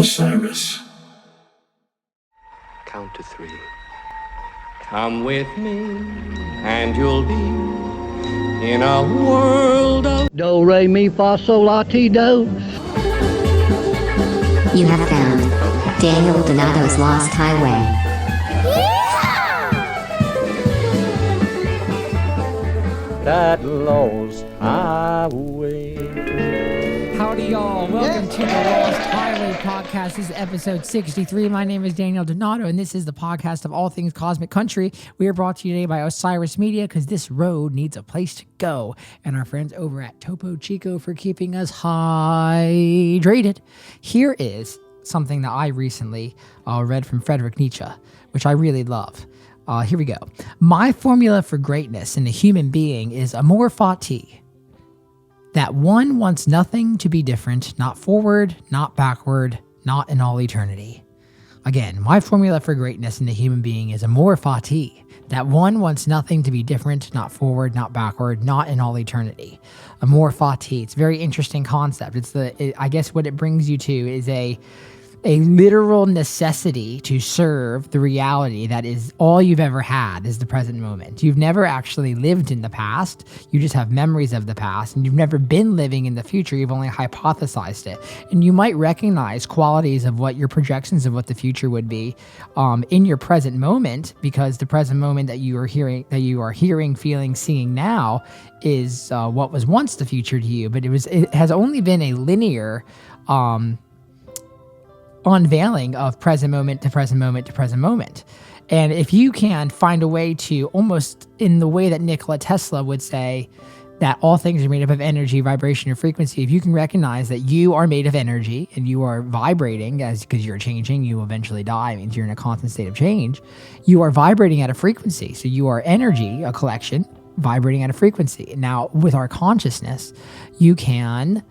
Osiris. Count to 3. Come with me, and you'll be in a world of Do, re, mi, fa, sol, la, ti, do. You have found Daniel Donato's Lost Highway. That lost highway. Howdy, y'all. Welcome to the Lost Highway podcast. This is episode 63. My name is Daniel Donato, and this is the podcast of all things Cosmic Country. We are brought to you today by Osiris Media, because this road needs a place to go, and our friends over at Topo Chico for keeping us hydrated. Here is something that I recently read from Friedrich Nietzsche, which I really love. Here we go. My formula for greatness in a human being is amor fati. That one wants nothing to be different, not forward, not backward, not in all eternity. Again, my formula for greatness in a human being is amor fati. That one wants nothing to be different, not forward, not backward, not in all eternity. Amor fati. It's a very interesting concept. I guess what it brings you to is a literal necessity to serve the reality that is all you've ever had is the present moment. You've never actually lived in the past. You just have memories of the past, and you've never been living in the future. You've only hypothesized it. And you might recognize qualities of what your projections of what the future would be in your present moment, because the present moment that you are hearing, feeling, seeing now is what was once the future to you. But it has only been a linear unveiling of present moment to present moment to present moment. And if you can find a way to, almost in the way that Nikola Tesla would say that all things are made up of energy, vibration, and frequency, if you can recognize that you are made of energy and you are vibrating, because you're changing, you eventually die, it means you're in a constant state of change, you are vibrating at a frequency. So you are energy, a collection, vibrating at a frequency. Now, with our consciousness, you can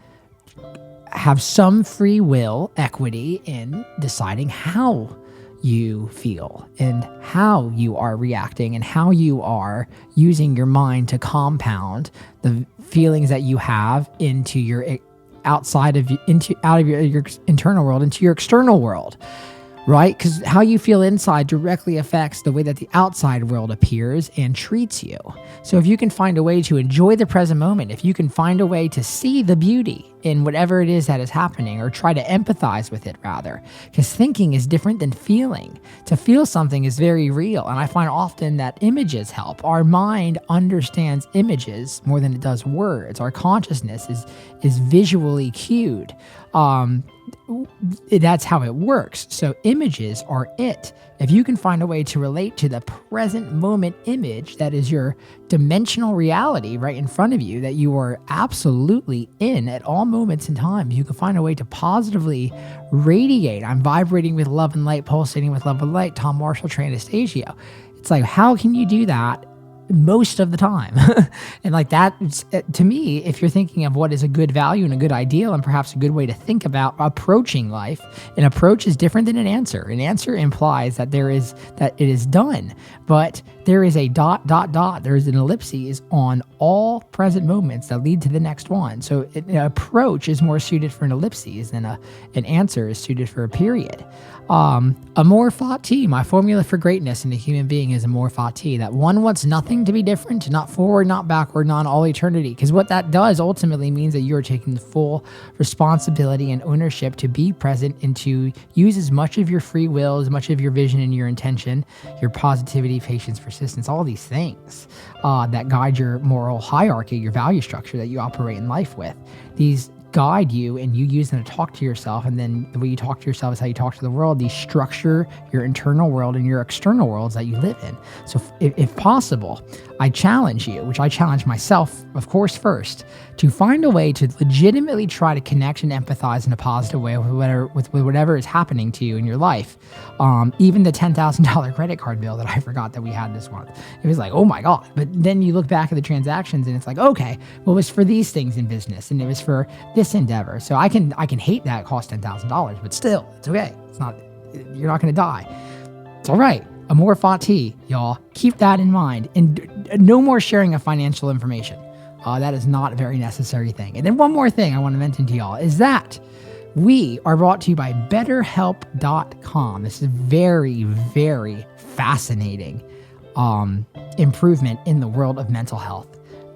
have some free will equity in deciding how you feel and how you are reacting and how you are using your mind to compound the feelings that you have into your out of your internal world into your external world. Right? Because how you feel inside directly affects the way that the outside world appears and treats you. So if you can find a way to enjoy the present moment, if you can find a way to see the beauty in whatever it is that is happening, or try to empathize with it rather, because thinking is different than feeling. To feel something is very real, and I find often that images help. Our mind understands images more than it does words. Our consciousness is visually cued. That's how it works. So images are it. If you can find a way to relate to the present moment image that is your dimensional reality right in front of you, that you are absolutely in at all moments in time, you can find a way to positively radiate. I'm vibrating with love and light, pulsating with love and light. Tom Marshall, Transtasio. It's like, how can you do that most of the time? And like that, to me, if you're thinking of what is a good value and a good ideal and perhaps a good way to think about approaching life, an approach is different than an answer. An answer implies that it is done, but there is a ... There is an ellipses on all present moments that lead to the next one. So an approach is more suited for an ellipses than an answer is suited for a period. Amor fati, my formula for greatness in a human being is amor fati, that one wants nothing to be different, not forward, not backward, not all eternity. Because what that does ultimately means that you are taking the full responsibility and ownership to be present and to use as much of your free will, as much of your vision and your intention, your positivity, patience, persistence, all these things that guide your moral hierarchy, your value structure that you operate in life with. These guide you, and you use them to talk to yourself, and then the way you talk to yourself is how you talk to the world. These structure your internal world and your external worlds that you live in. So if possible, I challenge you, which I challenge myself, of course, first, to find a way to legitimately try to connect and empathize in a positive way with whatever is happening to you in your life. Even the $10,000 credit card bill that I forgot that we had this month. It was like, oh my God. But then you look back at the transactions and it's like, okay, well, it was for these things in business and it was for this endeavor. So I can hate that it cost $10,000, but still, it's okay. You're not going to die. It's all right. Amor fati, y'all. Keep that in mind. And no more sharing of financial information. That is not a very necessary thing. And then one more thing I want to mention to y'all is that We are brought to you by BetterHelp.com. This is very, very fascinating improvement in the world of mental health.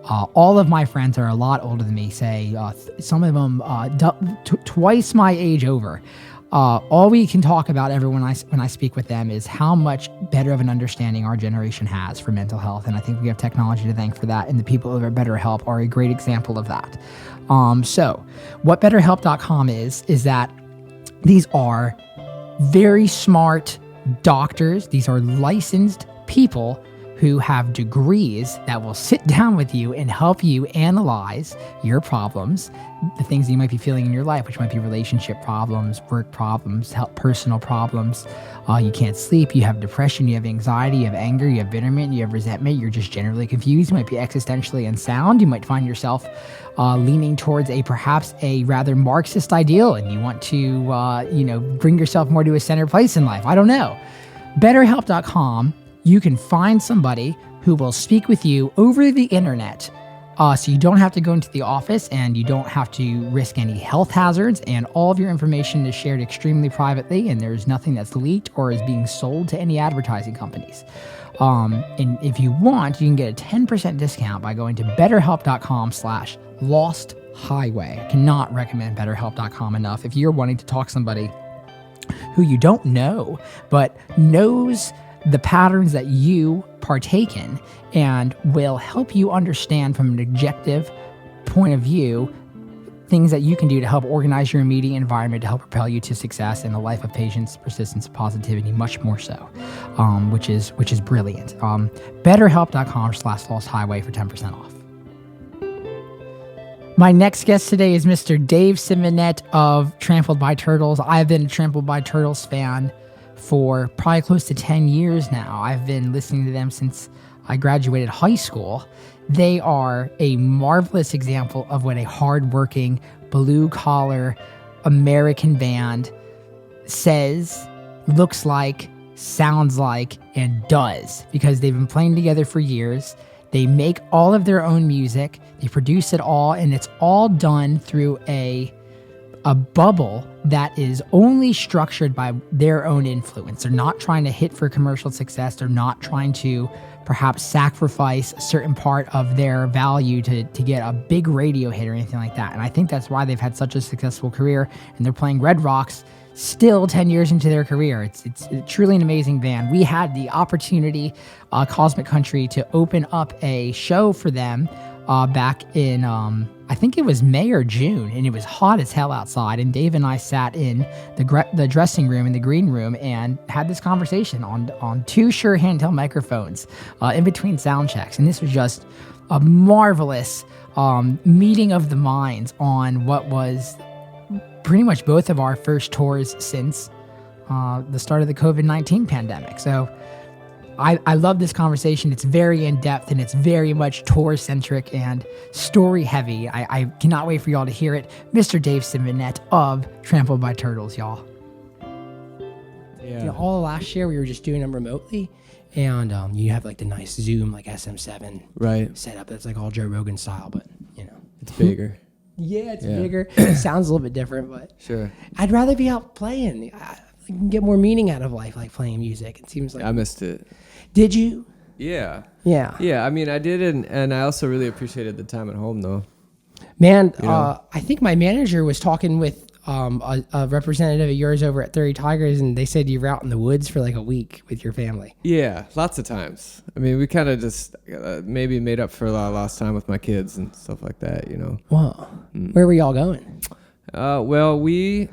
All of my friends are a lot older than me, say some of them twice my age over. All we can talk about when I speak with them is how much better of an understanding our generation has for mental health. And I think we have technology to thank for that. And the people over at BetterHelp are a great example of that. So what BetterHelp.com is that these are very smart doctors. These are licensed people who have degrees that will sit down with you and help you analyze your problems, the things that you might be feeling in your life, which might be relationship problems, work problems, personal problems. You can't sleep, you have depression, you have anxiety, you have anger, you have bitterment, you have resentment, you're just generally confused, you might be existentially unsound, you might find yourself leaning towards perhaps a rather Marxist ideal, and you want to bring yourself more to a center place in life. I don't know. BetterHelp.com, you can find somebody who will speak with you over the internet. So you don't have to go into the office and you don't have to risk any health hazards, and all of your information is shared extremely privately, and there's nothing that's leaked or is being sold to any advertising companies. And if you want, you can get a 10% discount by going to betterhelp.com/losthighway. I cannot recommend betterhelp.com enough. If you're wanting to talk to somebody who you don't know, but knows the patterns that you partake in and will help you understand from an objective point of view things that you can do to help organize your immediate environment to help propel you to success in a life of patience, persistence, positivity, much more so, which is brilliant. BetterHelp.com/losthighway for 10% off. My next guest today is Mr. Dave Simonett of Trampled by Turtles. I've been a Trampled by Turtles fan for probably close to 10 years now. I've been listening to them since I graduated high school. They are a marvelous example of what a hardworking, blue-collar American band says, looks like, sounds like, and does, because they've been playing together for years. They make all of their own music. They produce it all, and it's all done through a bubble that is only structured by their own influence. They're not trying to hit for commercial success. They're not trying to perhaps sacrifice a certain part of their value to get a big radio hit or anything like that. And I think that's why they've had such a successful career, and they're playing Red Rocks still 10 years into their career. It's truly an amazing band. We had the opportunity, Cosmic Country, to open up a show for them back in, I think it was May or June, and it was hot as hell outside. And Dave and I sat in the dressing room in the green room and had this conversation on two Shure handheld microphones in between sound checks. And this was just a marvelous meeting of the minds on what was pretty much both of our first tours since the start of the COVID-19 pandemic. So I love this conversation. It's very in-depth, and it's very much tour-centric and story-heavy. I cannot wait for y'all to hear it. Mr. Dave Simonett of Trampled by Turtles, y'all. Yeah. All last year, we were just doing them remotely, and you have like the nice Zoom, like SM7 setup that's like all Joe Rogan style, but, It's bigger. Yeah, it's bigger. It sounds a little bit different, but Sure. I'd rather be out playing. I can get more meaning out of life, like playing music. It seems like I missed it. Did you? Yeah. Yeah. Yeah, I mean, I did, and I also really appreciated the time at home, though. Man, I think my manager was talking with a representative of yours over at 30 Tigers, and they said you were out in the woods for like a week with your family. Yeah, lots of times. I mean, we kind of just maybe made up for a lot of lost time with my kids and stuff like that, Wow. Where were y'all going? Well, we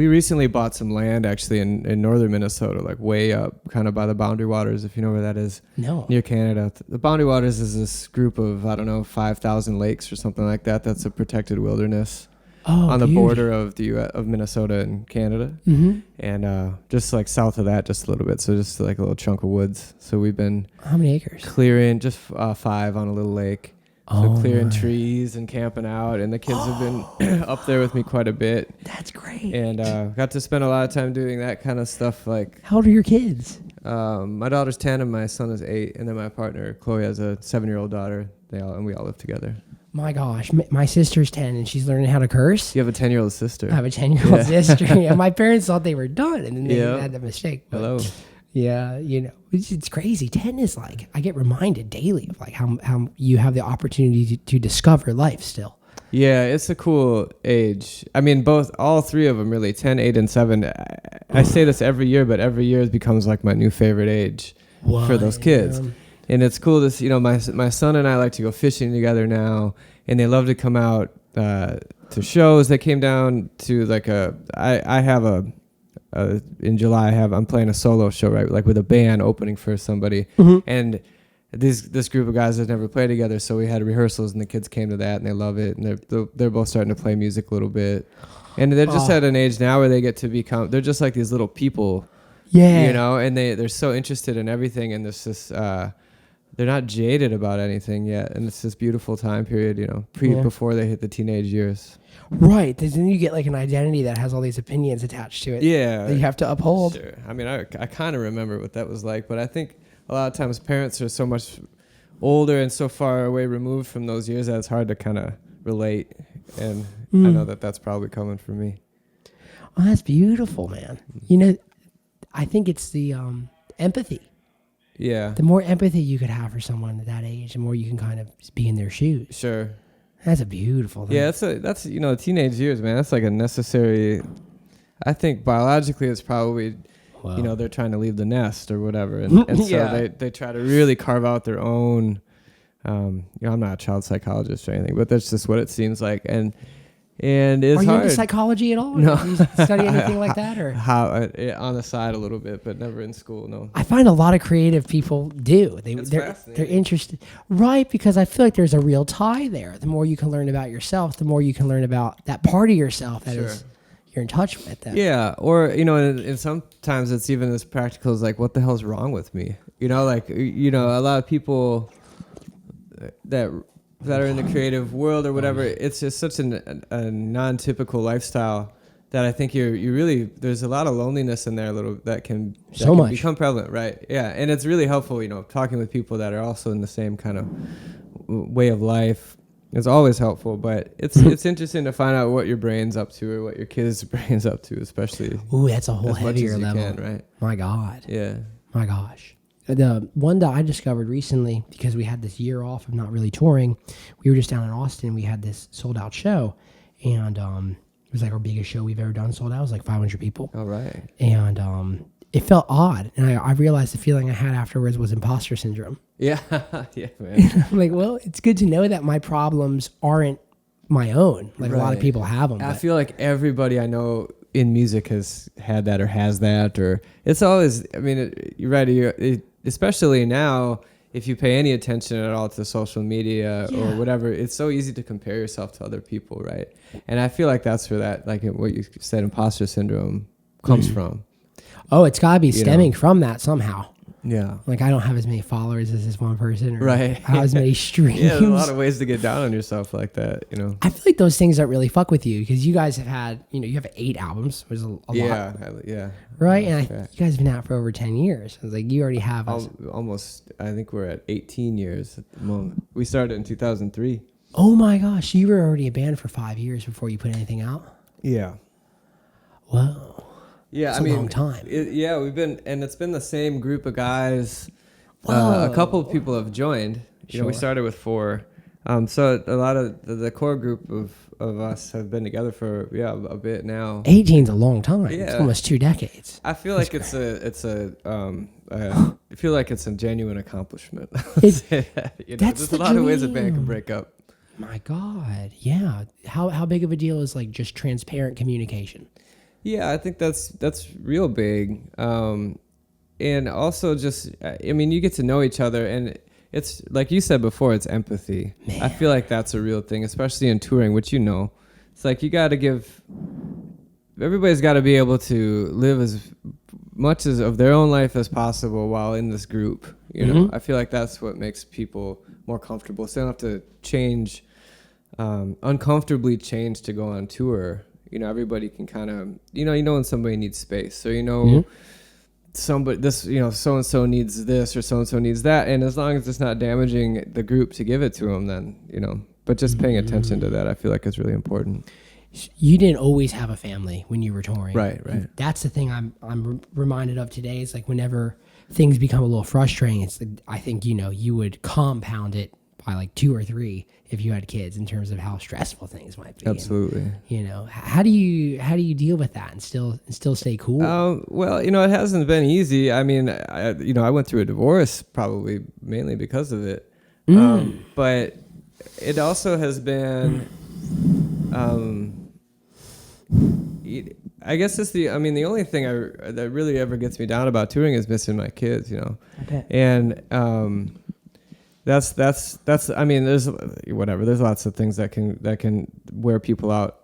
recently bought some land actually in northern Minnesota, like way up kind of by the Boundary Waters, if you know where that is. No. Near Canada. The Boundary Waters is this group of, 5,000 lakes or something like that. That's a protected wilderness on the border of of Minnesota and Canada. Mm-hmm. And just like south of that, just a little bit. So just like a little chunk of woods. So we've been... How many acres? Clearing just 5 on a little lake. So clearing trees and camping out, and the kids have been up there with me quite a bit. That's great. And got to spend a lot of time doing that kind of stuff. Like, how old are your kids? My daughter's 10 and my son is 8, and then my partner Chloe has a 7-year-old daughter. We all live together. My gosh, my sister's 10 and she's learning how to curse. You have a 10-year-old sister. I have a 10-year-old sister. Yeah, my parents thought they were done and then they had the mistake. But Hello. yeah, you know, it's crazy. 10 is like, I get reminded daily of like how you have the opportunity to discover life still. Yeah, it's a cool age. I mean, all three of them really, 10, 8, and 7. I say this every year, but every year it becomes like my new favorite age for those kids. And it's cool to see, you know, my son and I like to go fishing together now, and they love to come out to shows. They came down to like I have in July I'm playing a solo show, right, like with a band opening for somebody, and this group of guys have never played together, so we had rehearsals, and the kids came to that, and they love it, and they're both starting to play music a little bit, and they're just at an age now where they get to become, they're just like these little people, you know, and they're so interested in everything, and there's this they're not jaded about anything yet, and it's this beautiful time period, you know, before they hit the teenage years. Right, then you get like an identity that has all these opinions attached to it. Yeah, that you have to uphold. Sure. I mean, I kind of remember what that was like, but I think a lot of times parents are so much older and so far away removed from those years that it's hard to kind of relate, and I know that's probably coming from me. Oh, that's beautiful, man. You know, I think it's the empathy. Yeah. The more empathy you could have for someone at that age, the more you can kind of be in their shoes. Sure. That's a beautiful thing. Yeah, that's you know, teenage years, man. That's like a necessary. I think biologically, it's probably, you know, they're trying to leave the nest or whatever, and so they try to really carve out their own. You know, I'm not a child psychologist or anything, but that's just what it seems like, and it's Are you hard. into psychology at all? No. Do you study anything like that? Or On the side a little bit, but never in school, no. I find a lot of creative people do. They're interested. Right, because I feel like there's a real tie there. The more you can learn about yourself, the more you can learn about that part of yourself that is you're in touch with. That. Yeah, or, you know, and sometimes it's even as practical as like, what the hell's wrong with me? You know, like, you know, a lot of people that are in the creative world or whatever, it's just such a non-typical lifestyle that I think you really, there's a lot of loneliness in there that can become prevalent, right? Yeah, and it's really helpful, you know, talking with people that are also in the same kind of way of life. It's always helpful, but it's interesting to find out what your brain's up to or what your kid's brain's up to, especially. Ooh, that's a whole heavier level. Can, right? My God. Yeah. My gosh. The one that I discovered recently, because we had this year off of not really touring, we were just down in Austin. We had this sold out show, and it was like our biggest show we've ever done. Sold out. It was like 500 people. All right. And it felt odd, and I realized the feeling I had afterwards was imposter syndrome. Yeah, yeah, man. I'm like, well, it's good to know that my problems aren't my own. Like a lot of people have them. I feel like everybody I know in music has had that or has that, or it's always. I mean, you're right. Especially now, if you pay any attention at all to social media or whatever, it's so easy to compare yourself to other people, right? And I feel like that's where that, like what you said, imposter syndrome comes from. Oh, it's got to be stemming from that somehow. Yeah. Like, I don't have as many followers as this one person. Or right. I have as many streams. Yeah, there's a lot of ways to get down on yourself like that, you know. I feel like those things don't really fuck with you because you guys have had, you know, you have 8 albums, which is a lot. Yeah. Right? And you guys have been out for over 10 years. It's like you already have almost, I think we're at 18 years at the moment. We started in 2003. Oh my gosh. You were already a band for 5 years before you put anything out? Yeah. Wow. Yeah, That's a long time. We've been, and it's been the same group of guys. A couple of people have joined. You know, we started with 4. So a lot of the core group of us have been together for a bit now. 18's a long time. Yeah. It's almost 2 decades. I feel like I feel like it's a genuine accomplishment. There's a lot of ways a band can break up. My God, yeah. How big of a deal is like just transparent communication? Yeah, I think that's real big. And also just, I mean, you get to know each other, and it's like you said before, it's empathy. Man. I feel like that's a real thing, especially in touring, which, you know, it's like you got to everybody's got to be able to live as much as of their own life as possible while in this group. You know, I feel like that's what makes people more comfortable. So they don't have to change, uncomfortably change to go on tour. You know, everybody can kind of, you know when somebody needs space. So, you know, somebody, this, you know, so-and-so needs this or so-and-so needs that. And as long as it's not damaging the group to give it to them, then, you know. But just paying attention to that, I feel like is really important. You didn't always have a family when you were touring. Right. And that's the thing I'm reminded of today is like whenever things become a little frustrating, it's I think, you would compound it by like 2 or 3 if you had kids in terms of how stressful things might be. Absolutely. And, how do you deal with that and still stay cool? Well, it hasn't been easy. I mean, I went through a divorce probably mainly because of it. But it also has been, I guess it's the only thing that really ever gets me down about touring is missing my kids, Okay. And, that's I mean, there's lots of things that can wear people out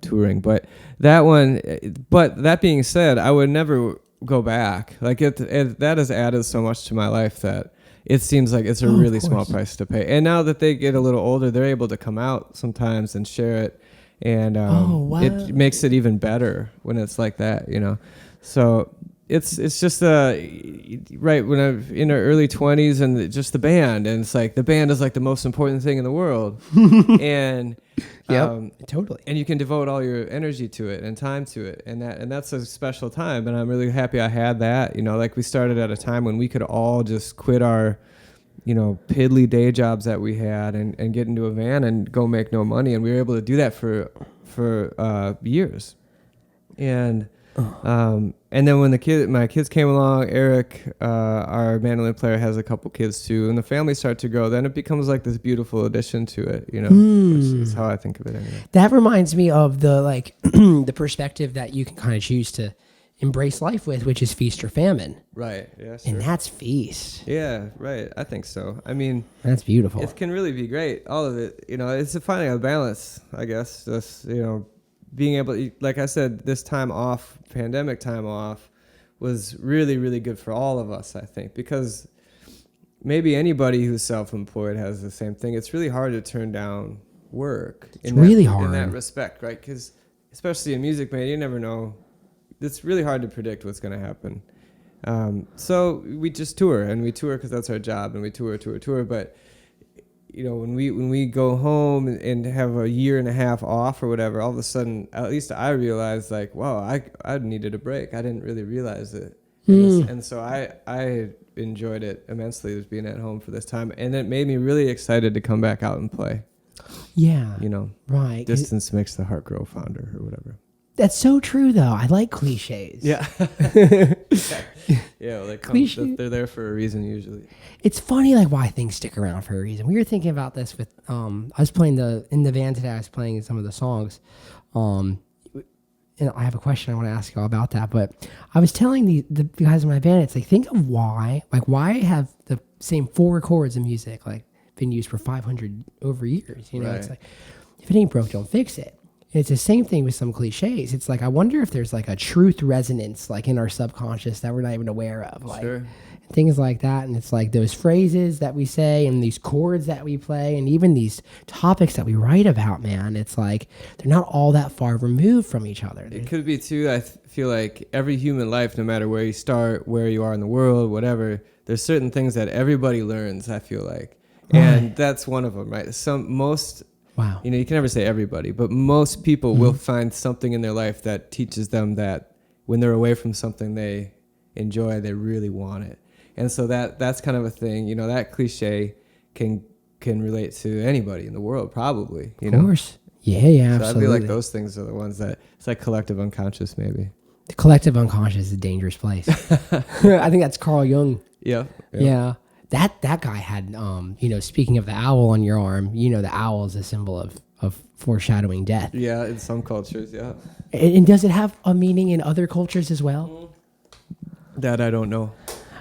touring, but that being said, I would never go back. Like that has added so much to my life that it seems like it's a really small price to pay. And now that they get a little older, they're able to come out sometimes and share it, and it makes it even better when it's like that, So it's just right when I'm in our early 20s and just the band, and it's like the band is like the most important thing in the world. And totally. And you can devote all your energy to it and time to it, and that's a special time. And I'm really happy I had that. Like we started at a time when we could all just quit our piddly day jobs that we had and get into a van and go make no money, and we were able to do that for years. And then when my kids came along, Eric, our mandolin player, has a couple kids too, and the family start to grow. Then it becomes like this beautiful addition to it. That's how I think of it anyway. That reminds me of the the perspective that you can kind of choose to embrace life with, which is feast or famine. Right. Yeah. Sure. And that's feast. Yeah. Right. I think so. I mean, that's beautiful. It can really be great. All of it. It's finding a balance, I guess. Just being able to, like I said, this time off, pandemic time off, was really, really good for all of us, I think, because maybe anybody who's self-employed has the same thing. It's really hard to turn down work. It's really hard. In that respect, right? Because especially in music, man, you never know. It's really hard to predict what's going to happen. So we just tour, and we tour because that's our job, and we tour. But when we go home and have a year and a half off or whatever, all of a sudden, at least I realized, like, wow, I needed a break. I didn't really realize it. And so I enjoyed it immensely, just being at home for this time. And it made me really excited to come back out and play. Yeah. Right. Distance makes the heart grow fonder or whatever. That's so true, though. I like cliches. Yeah. Yeah, they're there for a reason usually. It's funny, like, why things stick around for a reason. We were thinking about this with, I was playing in the van today, I was playing some of the songs. And I have a question I want to ask you all about that. But I was telling the guys in my band, it's like, think of why have the same 4 chords of music, like, been used for 500 over years. Right. It's like, if it ain't broke, don't fix it. It's the same thing with some cliches. It's like, I wonder if there's like a truth resonance, like in our subconscious that we're not even aware of, like things like that. And it's like those phrases that we say and these chords that we play and even these topics that we write about, man, it's like, they're not all that far removed from each other. It could be too. I feel like every human life, no matter where you start, where you are in the world, whatever, there's certain things that everybody learns, I feel like. And that's one of them, right? Wow. You can never say everybody, but most people will find something in their life that teaches them that when they're away from something they enjoy, they really want it. And so that's kind of a thing, that cliche can relate to anybody in the world, probably, Of course. Yeah, so absolutely. I feel like those things are the ones that, it's like collective unconscious, maybe. The collective unconscious is a dangerous place. I think that's Carl Jung. Yeah. That guy had, speaking of the owl on your arm, the owl is a symbol of foreshadowing death. Yeah, in some cultures, yeah. And does it have a meaning in other cultures as well? That I don't know.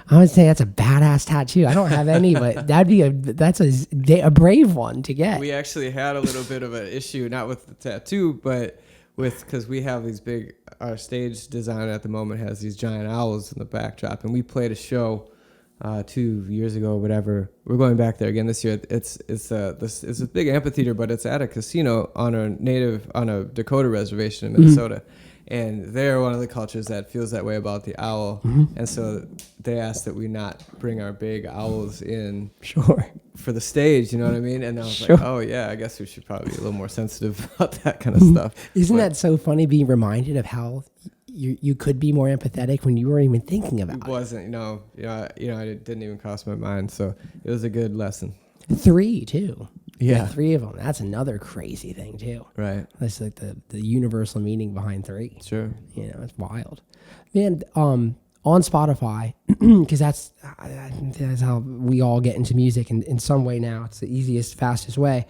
I would say that's a badass tattoo. I don't have any, but that's a brave one to get. We actually had a little bit of an issue, not with the tattoo, but because we have these our stage design at the moment has these giant owls in the backdrop, and we played a show 2 years ago or whatever. We're going back there again this year. It's a big amphitheater, but it's at a casino on a Dakota reservation in Minnesota. And they're one of the cultures that feels that way about the owl. And so they asked that we not bring our big owls in for the stage, you know what I mean? And I was Sure. like, oh yeah, I guess we should probably be a little more sensitive about that kind of stuff. Isn't that so funny being reminded of how you could be more empathetic when you weren't even thinking about It it? wasn't, it didn't even cross my mind. So it was a good lesson. 3 too. Yeah. 3 of them. That's another crazy thing too. Right. That's like the universal meaning behind 3. Sure. You know, it's wild. Man, on Spotify, because that's how we all get into music in some way now. It's the easiest, fastest way.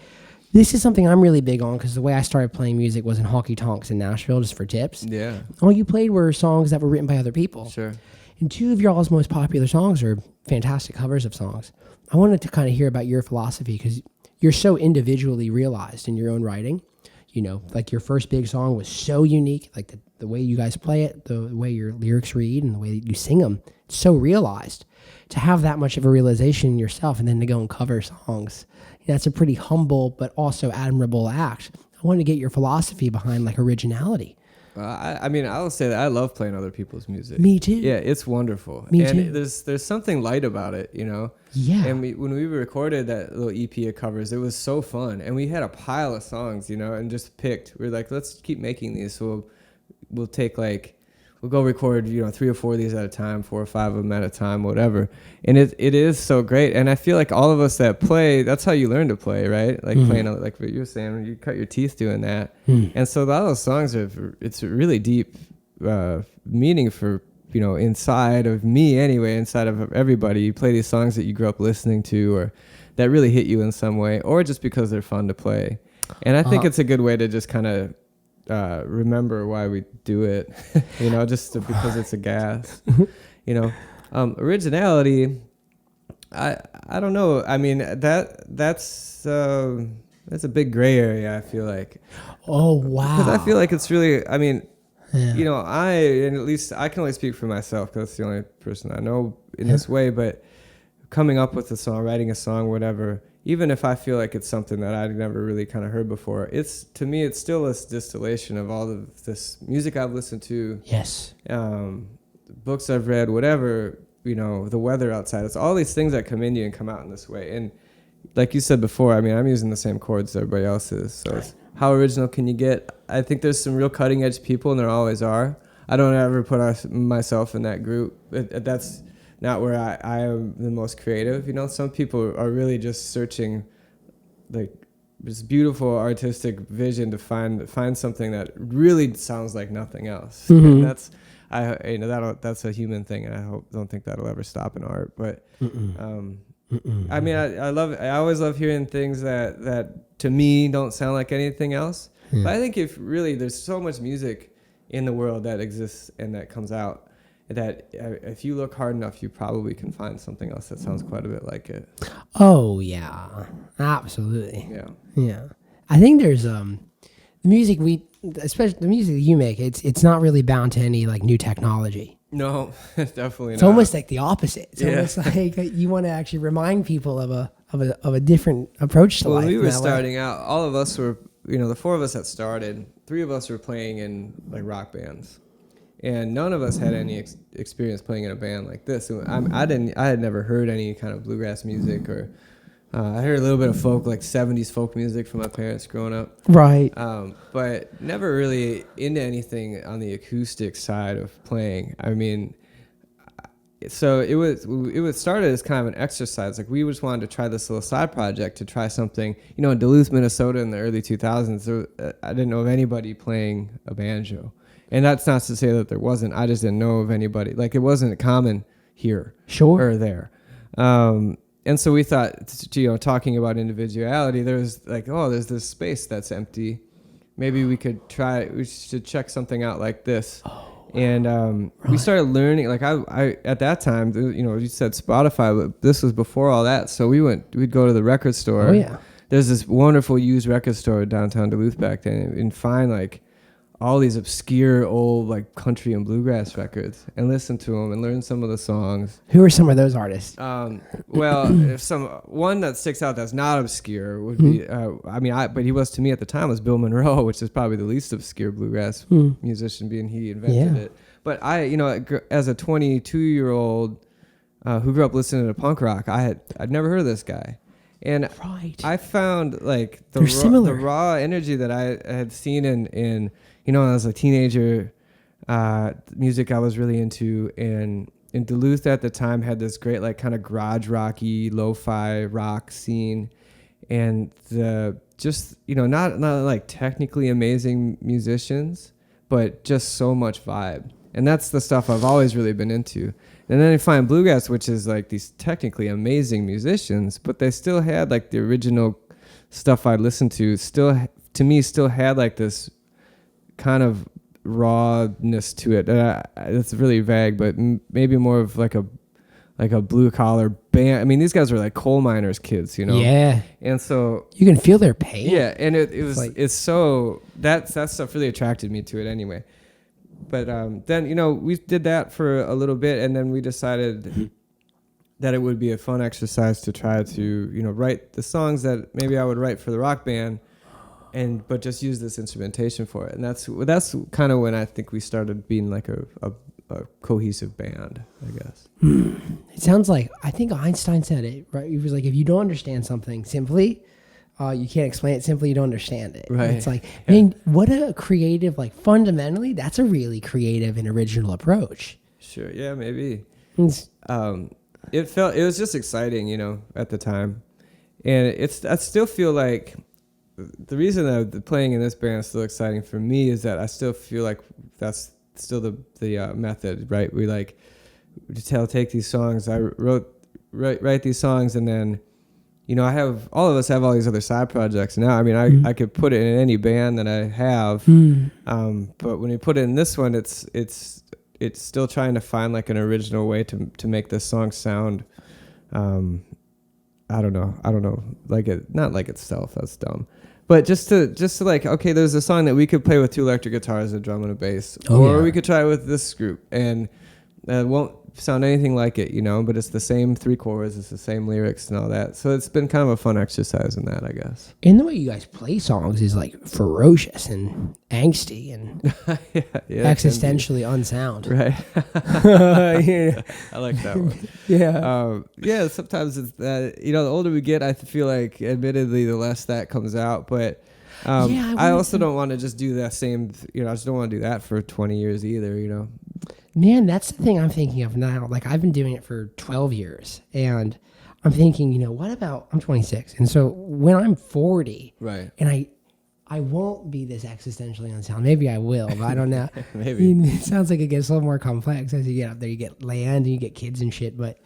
This is something I'm really big on because the way I started playing music was in honky tonks in Nashville just for tips. Yeah. All you played were songs that were written by other people. Sure. And 2 of y'all's most popular songs are fantastic covers of songs. I wanted to kind of hear about your philosophy because you're so individually realized in your own writing. You know, like your first big song was so unique, like the way you guys play it, the way your lyrics read, and the way that you sing them. It's so realized. To have that much of a realization in yourself and then to go and cover songs, that's a pretty humble but also admirable act. I wanted to get your philosophy behind like originality. I mean, I will say that I love playing other people's music. Me too. Yeah, it's wonderful. Me and too. There's something light about it, you know? Yeah. And when we recorded that little EP of covers, it was so fun. And we had a pile of songs, you know, and just picked. We were like, let's keep making these. So we'll take we'll go record, 3 or 4 of these at a time, 4 or 5 of them at a time, whatever. And it is so great. And I feel like all of us that play, that's how you learn to play, right? Like playing, like what you were saying, you cut your teeth doing that. And so a lot of those songs it's a really deep meaning for, inside of me anyway, inside of everybody. You play these songs that you grew up listening to or that really hit you in some way, or just because they're fun to play. And I think it's a good way to just kind of remember why we do it, because it's a gas, originality. I don't know. I mean, that's a big gray area. I feel like. Oh, wow. Because I feel like it's really, I mean, Yeah. and at least I can only speak for myself because that's the only person I know in this way, but coming up with a song, writing a song, whatever, even if I feel like it's something that I'd never really kind of heard before, to me, it's still a distillation of all of this music I've listened to. Yes. Books I've read, whatever, the weather outside. It's all these things that come in you and come out in this way. And like you said before, I mean, I'm using the same chords everybody else is. So it's, how original can you get? I think there's some real cutting edge people, and there always are. I don't ever put myself in that group. That's not where I am the most creative. Some people are really just searching like this beautiful artistic vision to find something that really sounds like nothing else. Mm-hmm. And that's a human thing, and I don't think that'll ever stop in art. But I mean, I always love hearing things that to me don't sound like anything else. Yeah. But I think if really there's so much music in the world that exists and that comes out, that if you look hard enough, you probably can find something else that sounds quite a bit like it. Oh yeah, absolutely. Yeah. Yeah. I think there's the music especially the music that you make. It's not really bound to any like new technology. No, definitely It's not. almost like the opposite. It's almost like you want to actually remind people of a different approach to life. When we were in that way. starting out, all of us were, the 4 of us that started, 3 of us were playing in like rock bands. And none of us had any experience playing in a band like this. So I had never heard any kind of bluegrass music, or I heard a little bit of folk, like 70s folk music from my parents growing up. Right. But never really into anything on the acoustic side of playing. I mean, so it was started as kind of an exercise. Like we just wanted to try this little side project to try something. In Duluth, Minnesota in the early 2000s, I didn't know of anybody playing a banjo. And that's not to say that there wasn't. I just didn't know of anybody. Like, it wasn't common here or there. And so we thought, talking about individuality, there's like, there's this space that's empty. Maybe we should check something out like this. And we started learning. Like, I at that time, you said Spotify, but this was before all that. So we'd go to the record store. Oh, yeah. There's this wonderful used record store downtown Duluth back then, and find like all these obscure old like country and bluegrass records and listen to them and learn some of the songs. Who are some of those artists? Well, one that sticks out that's not obscure would be, but he was to me at the time was Bill Monroe, which is probably the least obscure bluegrass musician, being he invented it. But as a 22-year-old who grew up listening to punk rock, I'd never heard of this guy. And Right. I found like They're the similar. raw energy that I had seen in when I was a teenager, music I was really into, and in Duluth at the time had this great like kind of garage rocky lo-fi rock scene, and not like technically amazing musicians, but just so much vibe. And that's the stuff I've always really been into. And then I find bluegrass, which is like these technically amazing musicians, but they still had like the original stuff I listened to still had like this kind of rawness to it. It's really vague, but maybe more of like a blue collar band. I mean, these guys were like coal miners kids, Yeah. And so You can feel their pain. yeah, and it's so that stuff really attracted me to it anyway. But then we did that for a little bit, and then we decided that it would be a fun exercise to try to write the songs that maybe I would write for the rock band, but just use this instrumentation for it. And that's kind of when I think we started being like a cohesive band, I guess. It sounds like, I think Einstein said it, right? He was like, if you don't understand something simply, you can't explain it simply, you don't understand it. Right. And it's like, I mean, what a creative, like fundamentally, that's a really creative and original approach. Sure, yeah, maybe. It's, It was just exciting, at the time. And I still feel like the reason that playing in this band is still exciting for me is that I still feel like that's still the method, right? We take these songs. I write these songs, and then all of us have all these other side projects now. I mean, I could put it in any band that I have, but when you put it in this one, it's still trying to find like an original way to make this song sound. I don't know, like it, not like itself. That's dumb. But just to like, okay, there's a song that we could play with 2 electric guitars, a drum and a bass, or we could try it with this group, and it won't sound anything like it, but it's the same 3 chords, it's the same lyrics and all that. So it's been kind of a fun exercise in that, I guess. and the way you guys play songs is like ferocious and angsty and yeah, existentially unsound. right. Yeah. I like that one. Yeah. Sometimes it's that, the older we get, I feel like admittedly the less that comes out, but I also don't want to just do that same, I just don't want to do that for 20 years either, Man, that's the thing I'm thinking of now. Like, I've been doing it for 12 years, and I'm thinking, what about, I'm 26, and so when I'm 40, right, and I won't be this existentially unsound. Maybe I will, but I don't know. Maybe. It sounds like it gets a little more complex as you get up there. You get land and you get kids and shit, but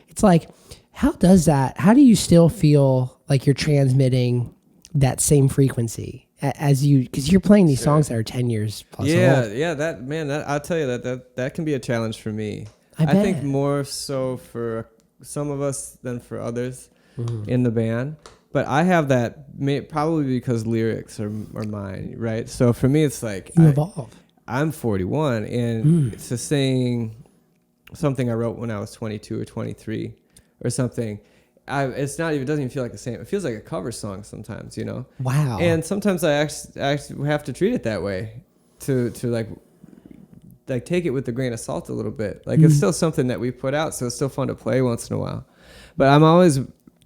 it's like, how do you still feel like you're transmitting that same frequency as you, because you're playing these songs that are 10 years plus old. Yeah, that I'll tell you that can be a challenge for me. I think more so for some of us than for others in the band. But I have that probably because lyrics are mine, right? So for me, it's like you evolve. I'm 41, and it's just saying something I wrote when I was 22 or 23 or something. It doesn't even feel like the same. It feels like a cover song sometimes, Wow. And sometimes I actually have to treat it that way to like take it with a grain of salt a little bit. Like it's still something that we put out, so it's still fun to play once in a while. But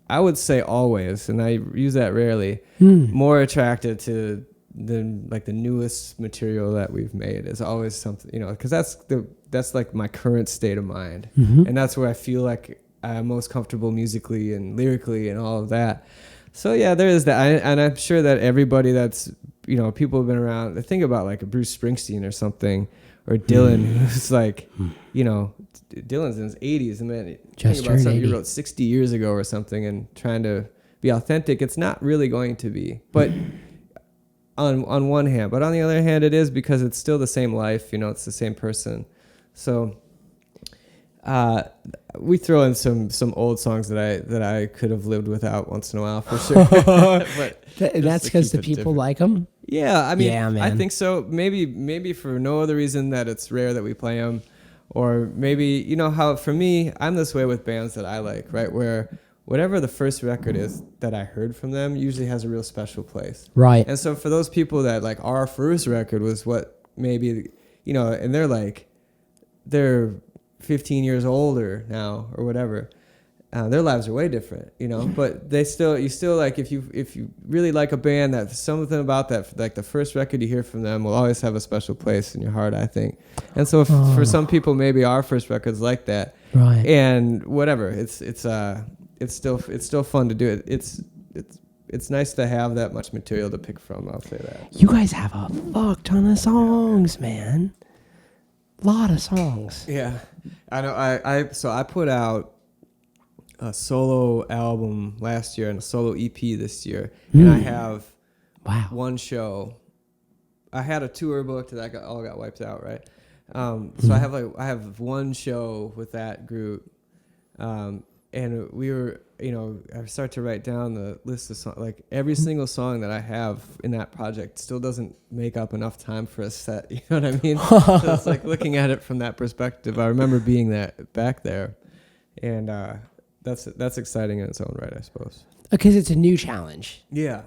I would say always, and I use that rarely, more attracted to the newest material that we've made is always something, because that's like my current state of mind, and that's where I feel like I'm most comfortable musically and lyrically and all of that. So yeah, there is that, and I'm sure that everybody that's people have been around. Think about like a Bruce Springsteen or something, or Dylan, who's like, Dylan's in his 80s, and then Just think about something 80. you wrote 60 years ago or something, and trying to be authentic. It's not really going to be, but on one hand, but on the other hand, it is, because it's still the same life. It's the same person. So. We throw in some old songs that I could have lived without once in a while for sure. But that's because the people different. like them. Yeah, I mean, Yeah, man. I think so. Maybe for no other reason that it's rare that we play them, or maybe how for me, I'm this way with bands that I like, right? Where whatever the first record is that I heard from them usually has a real special place, Right. And so for those people that like our first record was what maybe and they're 15 years older now or whatever. their lives are way different, but you still like, if you really like a band, that something about that, like the first record you hear from them will always have a special place in your heart, I think. And so for some people, maybe our first record's like that. Right. And whatever, it's still fun to do it. It's nice to have that much material to pick from. I'll say that. You guys have a fuck ton of songs, man. Lot of songs. Yeah, I know. So I put out a solo album last year and a solo EP this year, and I have one show. I had a tour booked that got wiped out, right? So I have one show with that group, and we were, I started to write down the list of songs. Like every single song that I have in that project still doesn't make up enough time for a set. You know what I mean? So it's like looking at it from that perspective. I remember being back there, and that's exciting in its own right, I suppose. Because it's a new challenge. Yeah.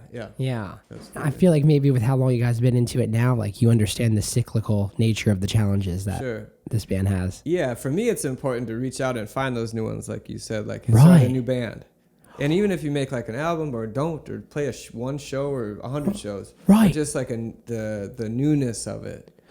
I feel like maybe with how long you guys have been into it now, like you understand the cyclical nature of the challenges that this band has. Yeah, for me, it's important to reach out and find those new ones, like you said, like start a new band. And even if you make like an album or play one show or 100 shows, right? Just like the newness of it.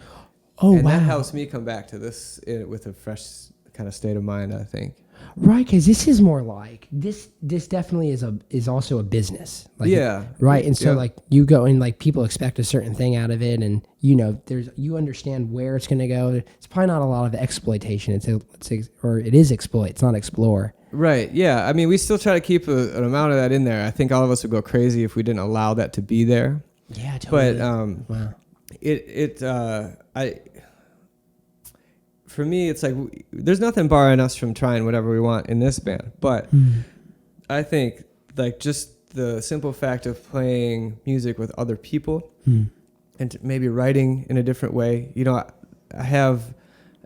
Oh, and wow. that helps me come back to this with a fresh kind of state of mind, I think. Right, because this is more like this definitely is also a business. Like, right, and so like you go and like people expect a certain thing out of it, and you understand where it's going to go. It's probably not a lot of exploitation. It is exploit. It's not explore. Right. Yeah. I mean, we still try to keep an amount of that in there. I think all of us would go crazy if we didn't allow that to be there. Yeah, totally. But for me, it's like there's nothing barring us from trying whatever we want in this band. But I think like just the simple fact of playing music with other people and maybe writing in a different way. I have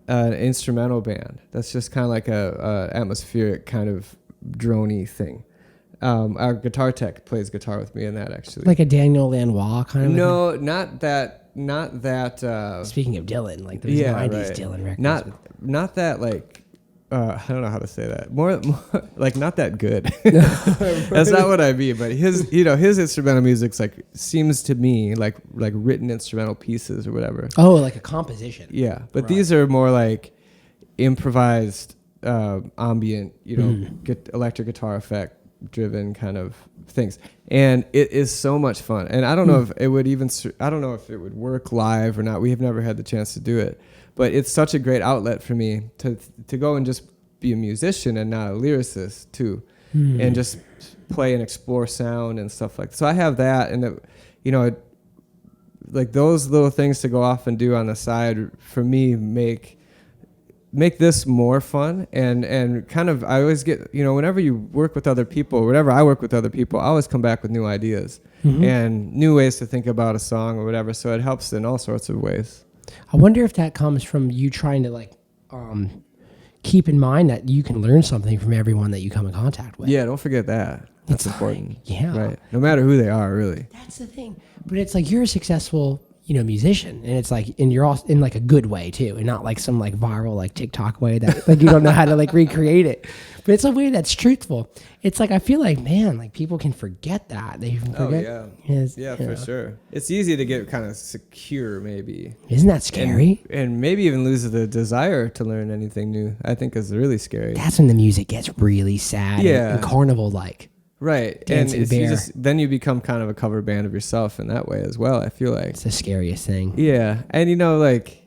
an instrumental band that's just kind of like a atmospheric kind of drony thing. Our guitar tech plays guitar with me in that, actually. Like a Daniel Lanois kind of. No, not that. Speaking of Dylan, like those 90s Dylan records. Not that like. I don't know how to say that. More like not that good. That's not what I mean. But his instrumental music's like seems to me like written instrumental pieces or whatever. Oh, like a composition. Yeah, but these are more like improvised, ambient, get electric guitar effect driven kind of things, and it is so much fun. And I don't know if it would work live or not. We have never had the chance to do it, but it's such a great outlet for me to go and just be a musician and not a lyricist too, and just play and explore sound and stuff like that. So I have that, and like those little things to go off and do on the side for me make this more fun, and kind of I always get, whenever you work with other people, whenever I work with other people, I always come back with new ideas and new ways to think about a song or whatever, so it helps in all sorts of ways. I wonder if that comes from you trying to like keep in mind that you can learn something from everyone that you come in contact with. Yeah, don't forget that. That's important. Right, no matter who they are, really. That's the thing. But it's like you're a successful musician, and it's like, and you're all in like a good way too, and not like some like viral like TikTok way that like you don't know how to like recreate it, but it's a way that's truthful. It's like I feel like, man, like people can forget that they can forget. For sure. It's easy to get kind of secure, maybe. Isn't that scary? And maybe even lose the desire to learn anything new. I think is really scary. That's when the music gets really sad and carnival like. Right, Dancing Bear. Then you become kind of a cover band of yourself in that way as well, I feel like. It's the scariest thing. Yeah, and like,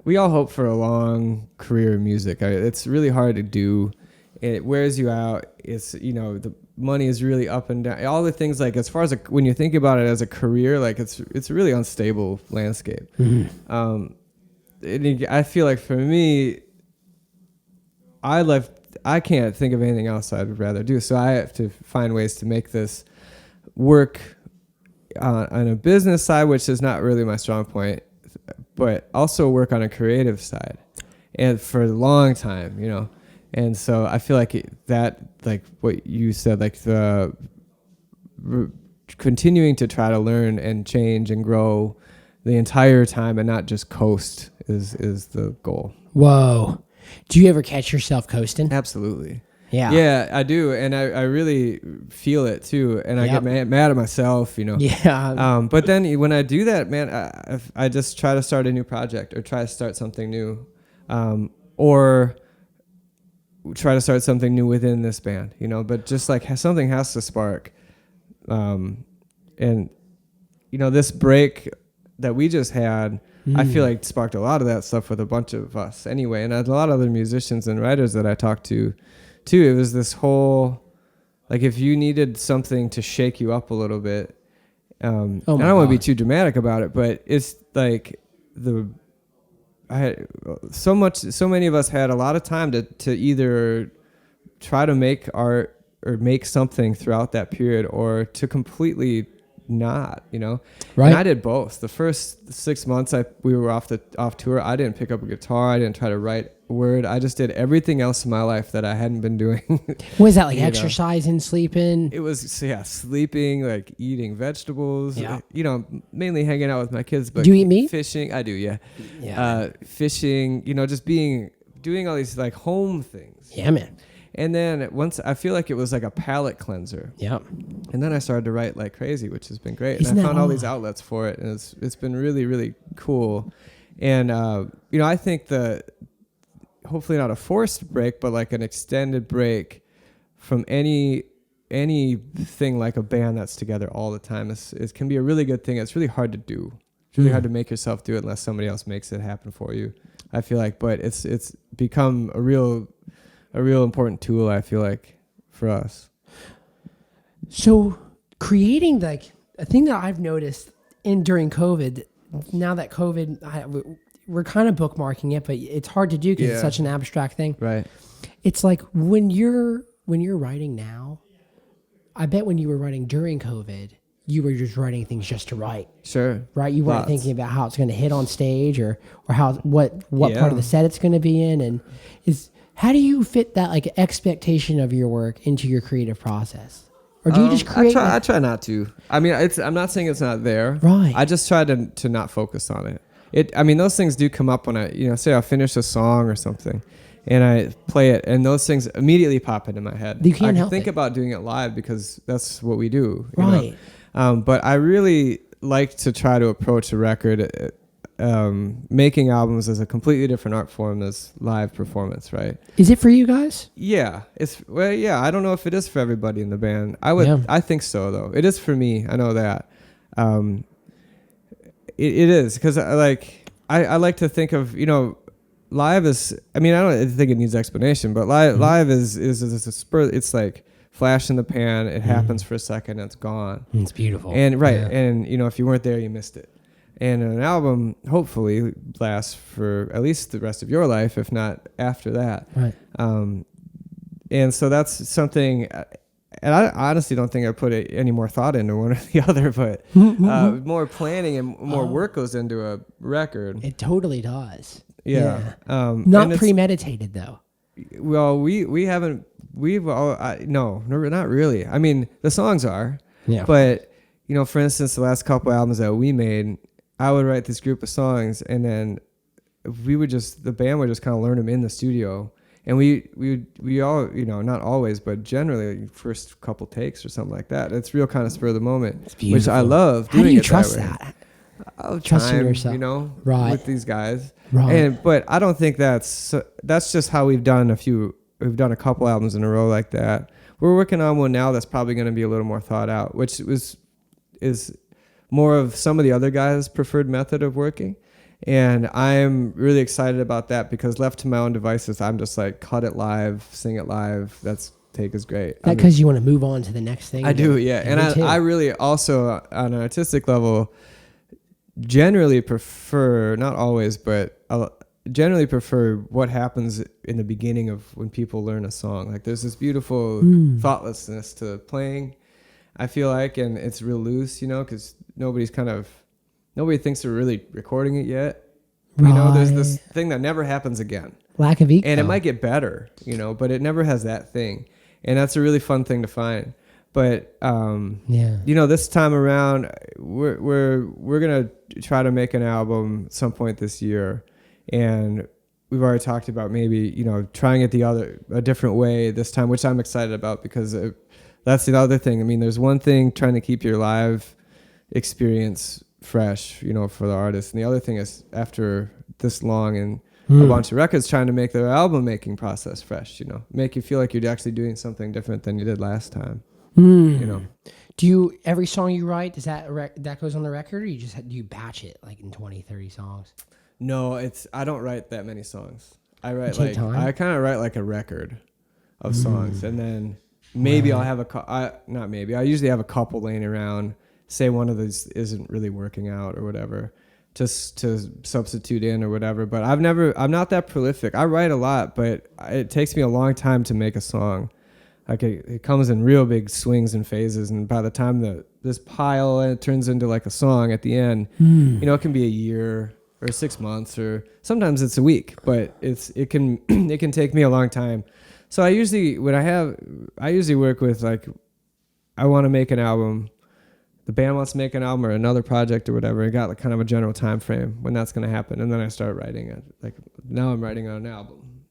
we all hope for a long career in music. It's really hard to do. It wears you out. It's, the money is really up and down. All the things, like, as far as when you think about it as a career, like, it's a really unstable landscape. I feel like for me, I can't think of anything else I'd rather do. So I have to find ways to make this work on a business side, which is not really my strong point, but also work on a creative side, and for a long time, And so I feel like that, like what you said, like the continuing to try to learn and change and grow the entire time and not just coast is the goal. Whoa. Do you ever catch yourself coasting? Absolutely. Yeah, I do. And I really feel it too. And I get mad at myself, you know. Yeah. But then when I do that, man, I just try to start a new project or try to start something new. Or try to start something new within this band, you know, but just like something has to spark. And, you know, this break that we just had, I feel like sparked a lot of that stuff with a bunch of us anyway. And a lot of other musicians and writers that I talked to too. It was this whole, like, if you needed something to shake you up a little bit, I don't want to be too dramatic about it, but it's like so many of us had a lot of time to either try to make art or make something throughout that period or to completely not, you know. Right. And I did both. The first 6 months we were off tour, I didn't pick up a guitar, I didn't try to write a word. I just did everything else in my life that I hadn't been doing. Was that like exercising, sleeping? It was sleeping, like eating vegetables, you know, mainly hanging out with my kids. But do you eat meat? Fishing, I do, yeah. Fishing, you know, just doing all these like home things. Yeah, man. And then once I feel like it was like a palate cleanser. Yeah. And then I started to write like crazy, which has been great. Isn't and I found all these outlets for it, and it's been really, really cool. And you know, I think hopefully not a forced break, but like an extended break from anything like a band that's together all the time is can be a really good thing. It's really hard to do. It's really hard to make yourself do it unless somebody else makes it happen for you, I feel like. But it's become a real important tool, I feel like, for us. So creating like a thing that I've noticed during COVID, now that COVID, we're kind of bookmarking it, but it's hard to do because it's such an abstract thing. Right. It's like when you're writing now, I bet when you were writing during COVID, you were just writing things just to write. Sure. Right? You weren't thinking about how it's going to hit on stage or how what part of the set it's going to be in. And how do you fit that like expectation of your work into your creative process? Or do you just create? I try not to. I mean, I'm not saying it's not there. Right. I just try to not focus on it. I mean, those things do come up when say I finish a song or something and I play it, and those things immediately pop into my head. You can't help think about doing it live because that's what we do. Right. But I really like to try to approach a record, making albums as a completely different art form as live performance, right? Is it for you guys? Yeah. I don't know if it is for everybody in the band. I think so, though. It is for me. I know that. It is, because I like to think of, live is, I mean, I don't think it needs explanation, but live is a spur. It's like flash in the pan. It happens for a second, and it's gone. It's beautiful. And and if you weren't there, you missed it. And an album hopefully lasts for at least the rest of your life, if not after that. Right. And so that's something, and I honestly don't think I put any more thought into one or the other, but more planning and more work goes into a record. It totally does. Yeah. Not premeditated though. Well, no, not really. I mean, the songs are. Yeah. But, for instance, the last couple albums that we made, I would write this group of songs, and then the band would just kind of learn them in the studio. And we all, not always, but generally first couple takes or something like that. It's real kind of spur of the moment, which I love doing. How do you it trust that? Trusting yourself, right, with these guys. Right. But I don't think that's just how we've done we've done a couple albums in a row like that. We're working on one now that's probably going to be a little more thought out, which is more of some of the other guys' preferred method of working. And I'm really excited about that because left to my own devices, I'm just like, cut it live, sing it live. That's take is great. That because you want to move on to the next thing? I do, yeah. And I really also, on an artistic level, generally prefer, not always, but generally prefer what happens in the beginning of when people learn a song. Like there's this beautiful thoughtlessness to playing, I feel like, and it's real loose, because nobody thinks they're really recording it yet. Right. There's this thing that never happens again. Lack of ego. And it might get better, but it never has that thing. And that's a really fun thing to find. But this time around, we're gonna try to make an album some point this year, and we've already talked about maybe, trying it a different way this time, which I'm excited about because that's the other thing. I mean, there's one thing trying to keep your live experience fresh, for the artist. And the other thing is after this long and a bunch of records, trying to make the album making process fresh, make you feel like you're actually doing something different than you did last time. Do you, every song you write, does that goes on the record, or do you batch it like in 20, 30 songs? No, I don't write that many songs. I write I kind of write like a record of songs, and then maybe I'll have I usually have a couple laying around. Say one of those isn't really working out or whatever, just to substitute in or whatever. But I'm not that prolific. I write a lot, but it takes me a long time to make a song. Like it comes in real big swings and phases, and by the time this pile and it turns into like a song at the end, it can be a year or 6 months, or sometimes it's a week, but it can take me a long time. So I usually work with, like, I want to make an album, the band wants to make an album or another project or whatever. I got like kind of a general time frame when that's going to happen, and then I start writing it. Like now I'm writing on an album,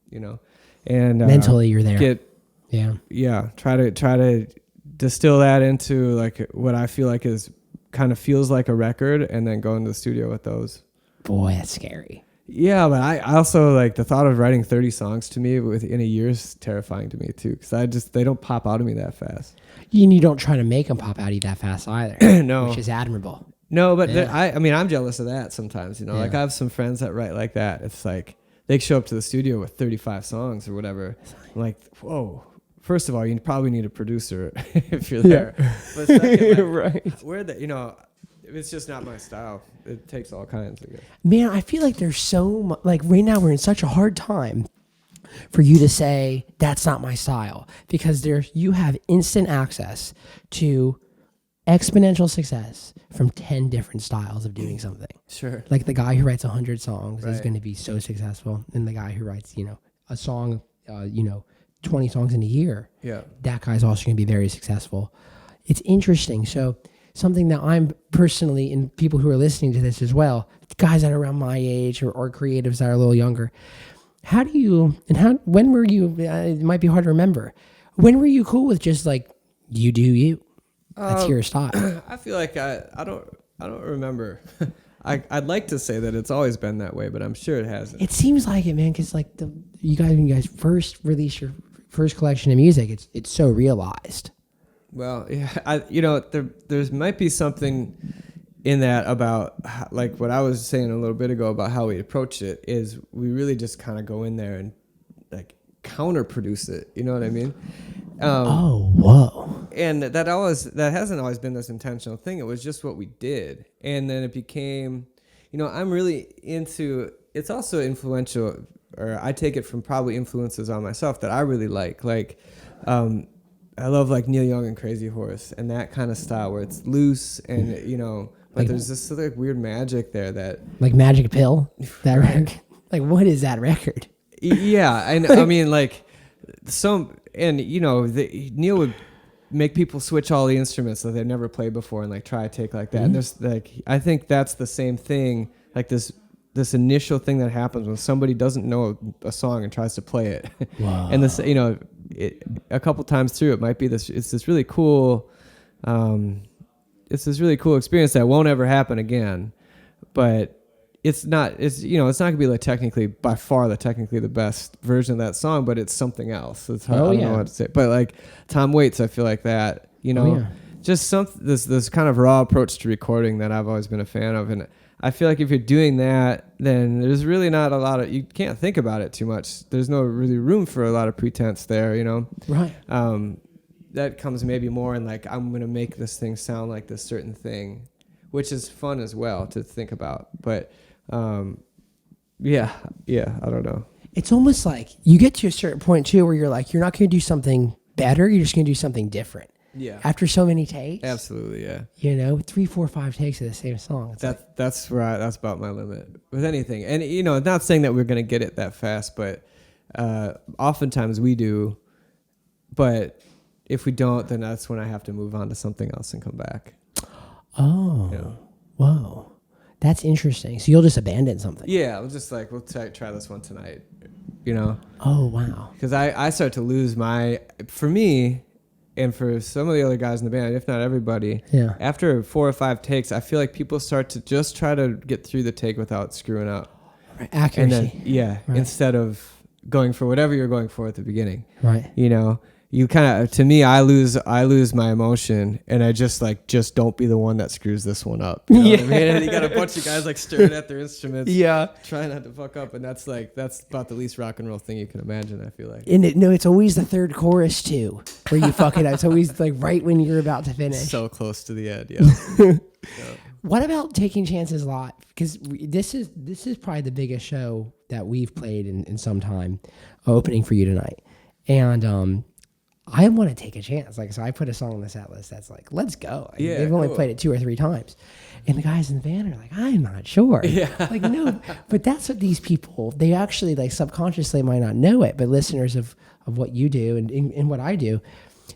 and mentally you're there. Try to distill that into like what I feel like is kind of feels like a record, and then go into the studio with those. Boy, that's scary. Yeah, but I also like the thought of writing 30 songs to me within a year is terrifying to me too, because they don't pop out of me that fast. And you don't try to make them pop out of you that fast either. No, which is admirable. No, but I'm jealous of that sometimes. Like I have some friends that write like that. It's like they show up to the studio with 35 songs or whatever. I'm like, whoa. First of all, you probably need a producer if you're there. But second, right? It's just not my style. It takes all kinds of it. Man, I feel like there's so much, like right now we're in such a hard time for you to say that's not my style, because you have instant access to exponential success from 10 different styles of doing something. Sure. Like the guy who writes 100 songs is going to be so successful, and the guy who writes, a song, 20 songs in a year. Yeah. That guy's also going to be very successful. It's interesting. So something that I'm personally, and people who are listening to this as well, guys that are around my age or creatives that are a little younger, when were you, it might be hard to remember, when were you cool with just like, you do you? That's your style. I feel like I don't remember. I'd like to say that it's always been that way, but I'm sure it hasn't. It seems like it, man, because like when you guys first released your first collection of music, it's so realized. Well, yeah, there might be something in that about like what I was saying a little bit ago about how we approach it is we really just kind of go in there and like counter produce it. You know what I mean? Whoa. And that hasn't always been this intentional thing. It was just what we did. And then it became, I'm really into, it's also influential, or I take it from probably influences on myself that I really like. Like, I love like Neil Young and Crazy Horse and that kind of style where it's loose and, but like, there's this sort of weird magic there that. Like Magic Pill? That record? Like, what is that record? Yeah. And I mean, like, Neil would make people switch all the instruments that they've never played before and like try to take like that. Mm-hmm. And there's like, I think that's the same thing, like this initial thing that happens when somebody doesn't know a song and tries to play it. Wow. And this, a couple times through, it might be it's this really cool, experience that won't ever happen again, but it's not gonna be like by far the best version of that song, but it's something else. I don't know what to say, but like Tom Waits, I feel like that, just this kind of raw approach to recording that I've always been a fan of. And I feel like if you're doing that, then there's really not a lot of, you can't think about it too much. There's no really room for a lot of pretense there, Right. That comes maybe more in like, I'm going to make this thing sound like this certain thing, which is fun as well to think about. But I don't know. It's almost like you get to a certain point too where you're like, you're not going to do something better. You're just going to do something different. Yeah. After so many takes. Absolutely, yeah. 3, 4, 5 takes of the same song. That's about my limit with anything. And not saying that we're going to get it that fast, but oftentimes we do. But if we don't, then that's when I have to move on to something else and come back. Oh. Whoa. That's interesting. So you'll just abandon something. Yeah, we'll just like, we'll try this one tonight, you know? Oh, wow. Because I start to lose for me, and for some of the other guys in the band, if not everybody, after 4 or 5 takes, I feel like people start to just try to get through the take without screwing up. Right. Accuracy. And then, right. Instead of going for whatever you're going for at the beginning. Right. You know, you kind of, to me, I lose my emotion, and I just don't be the one that screws this one up. You know what I mean? And you got a bunch of guys like staring at their instruments, trying not to fuck up, and that's about the least rock and roll thing you can imagine. I feel like. And it's always the third chorus too, where you fuck it up. It's always like right when you're about to finish. So close to the end, yeah. What about taking chances live? Because this is probably the biggest show that we've played in some time, opening for you tonight, and I want to take a chance. Like, so I put a song on the set list that's like, let's go. Like, they've only played it 2 or 3 times. And the guys in the band are like, I'm not sure. Yeah. Like, no, but that's what these people, they actually like subconsciously might not know it, but listeners of what you do and what I do,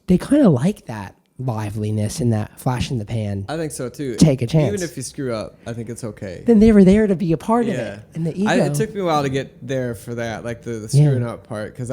they kind of like that liveliness and that flash in the pan. I think so too. Take a chance. Even if you screw up, I think it's okay. Then they were there to be a part of it. And the ego. It took me a while to get there for that, like the screwing up part. Because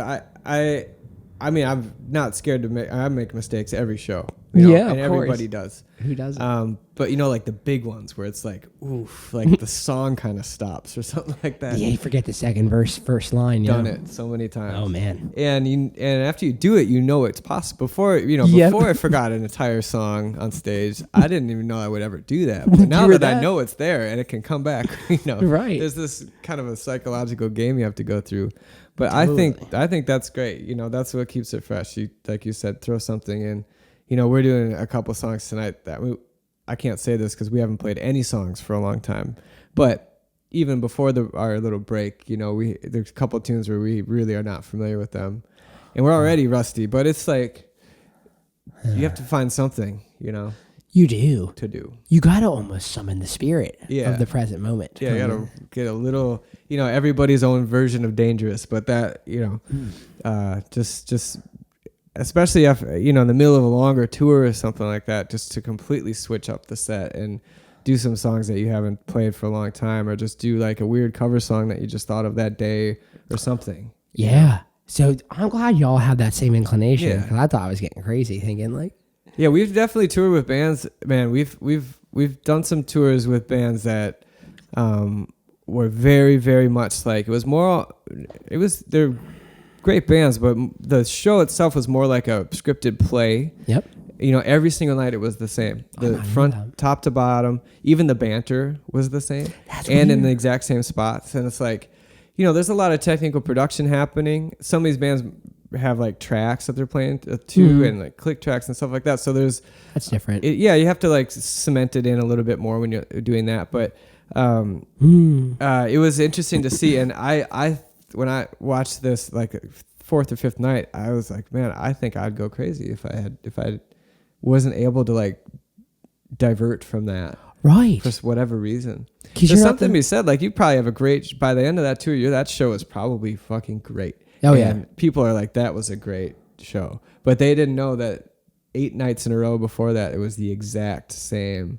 I mean, I'm not scared to make mistakes every show. You know? And everybody does. Who doesn't? But you know, like the big ones where it's like, oof, like the song kind of stops or something like that. Yeah, you forget the second verse, first line. Done it so many times. Oh man. And after you do it, you know it's possible. Before I forgot an entire song on stage, I didn't even know I would ever do that. But now that I know it's there and it can come back, right. There's this kind of a psychological game you have to go through. But totally. I think that's great. You know, that's what keeps it fresh. You, like you said, throw something in. You know, we're doing a couple songs tonight that I can't say this because we haven't played any songs for a long time. But even before our little break, you know, there's a couple of tunes where we really are not familiar with them, and we're already rusty. But it's like you have to find something, you know. You do. To do. You got to almost summon the spirit of the present moment. Yeah, you got to get a little, you know, everybody's own version of dangerous, but that, you know, just especially after, you know, in the middle of a longer tour or something like that, just to completely switch up the set and do some songs that you haven't played for a long time, or just do like a weird cover song that you just thought of that day or something. Yeah. So I'm glad y'all have that same inclination, because I thought I was getting crazy thinking like, yeah, we've definitely toured with bands. Man, we've done some tours with bands that were very, very much like they're great bands, but the show itself was more like a scripted play. Yep. You know, every single night it was the same. The front, top to bottom, even the banter was the same. That's and weird. In the exact same spots. And it's like, you know, there's a lot of technical production happening. Some of these bands have like tracks that they're playing too, and like click tracks and stuff like that. So that's different. You have to like cement it in a little bit more when you're doing that. But it was interesting to see. And I when I watched this like 4th or 5th night, I was like, man, I think I'd go crazy if I wasn't able to like divert from that. Right. For whatever reason. There's something to be said. Like, you probably have by the end of that tour, that show is probably fucking great. Oh, and people are like, that was a great show. But they didn't know that 8 nights in a row before that, it was the exact same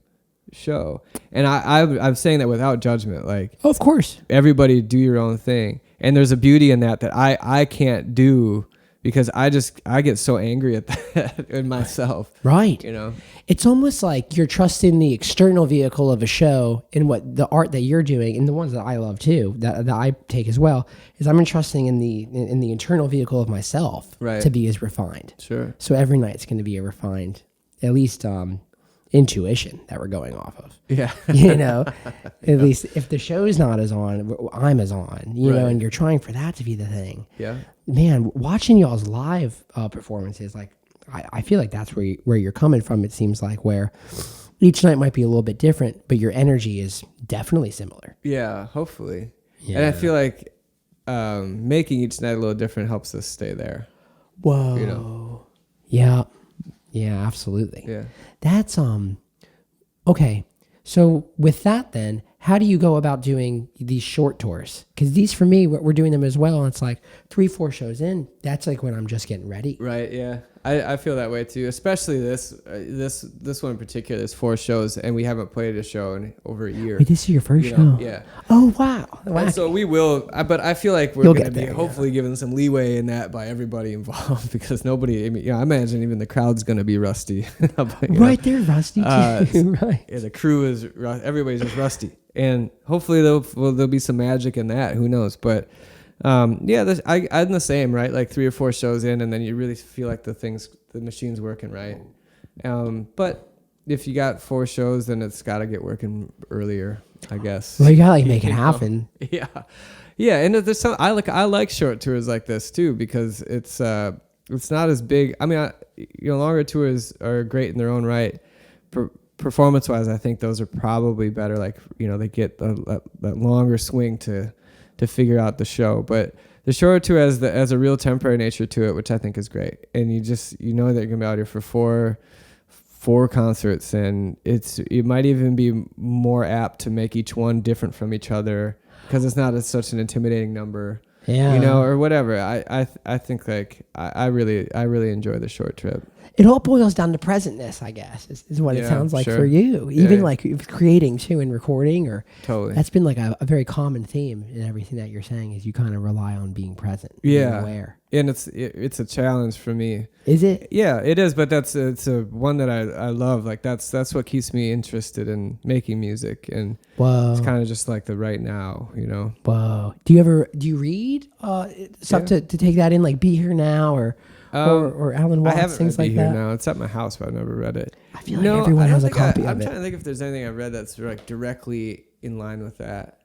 show. And I'm saying that without judgment. Like, of course. Everybody do your own thing. And there's a beauty in that I can't do, because I get so angry at that in myself. Right. You know? It's almost like you're trusting the external vehicle of a show, and what the art that you're doing, and the ones that I love too, that I take as well, is I'm entrusting in the internal vehicle of myself to be as refined. Sure. So every night it's going to be a refined, at least intuition that we're going off of. Yeah. You know, at least if the show's not as on, I'm as on, you know, and you're trying for that to be the thing. Yeah. Man, watching y'all's live performances, like, I feel like that's where you're coming from. It seems like, where each night might be a little bit different, but your energy is definitely similar. Yeah, hopefully. Yeah. And I feel like making each night a little different helps us stay there. Whoa. You know? Yeah. Yeah, absolutely. Yeah. That's okay. So with that then, how do you go about doing these short tours? Because these for me, we're doing them as well. And it's like 3-4 shows in. That's like when I'm just getting ready. Right. Yeah. I feel that way too. Especially this one in particular. There's 4 shows, and we haven't played a show in over a year. Wait, this is your first show? Know? Yeah. Oh wow. And so we will. But I feel like we're going to be hopefully given some leeway in that by everybody involved, because nobody. I mean, I imagine even the crowd's going to be rusty. Right, they're rusty too. Right. Yeah, the crew is. Everybody's just rusty, and hopefully there'll be some magic in that. Who knows? But. I'm the same, right? Like 3 or 4 shows in, and then you really feel like the machine's working right. But if you got 4 shows, then it's got to get working earlier, I guess. Well, you gotta like make it happen. Yeah, yeah. And there's some I like short tours like this too, because it's not as big. I mean, longer tours are great in their own right. Performance wise, I think those are probably better. Like they get that longer swing to figure out the show, but the shorter tour has a real temporary nature to it, which I think is great. And you know that you're gonna be out here for four concerts, and it might even be more apt to make each one different from each other, because it's not such an intimidating number. Yeah, or whatever. I think like I really enjoy the short trip. It all boils down to presentness, I guess, is what it sounds like for you. Even like creating too and recording, or totally. That's been like a very common theme in everything that you're saying, is you kind of rely on being present. Yeah, being aware. And it's a challenge for me. Is it? Yeah, it is. But it's a one that I love. Like that's what keeps me interested in making music, and it's kind of just like the right now, Whoa. Do you read stuff to take that in, like Be Here Now or Alan Watts, things like that? I haven't read Be Here Now. It's at my house, but I've never read it. I feel like everyone has a copy of it. I'm trying to think if there's anything I've read that's like directly in line with that.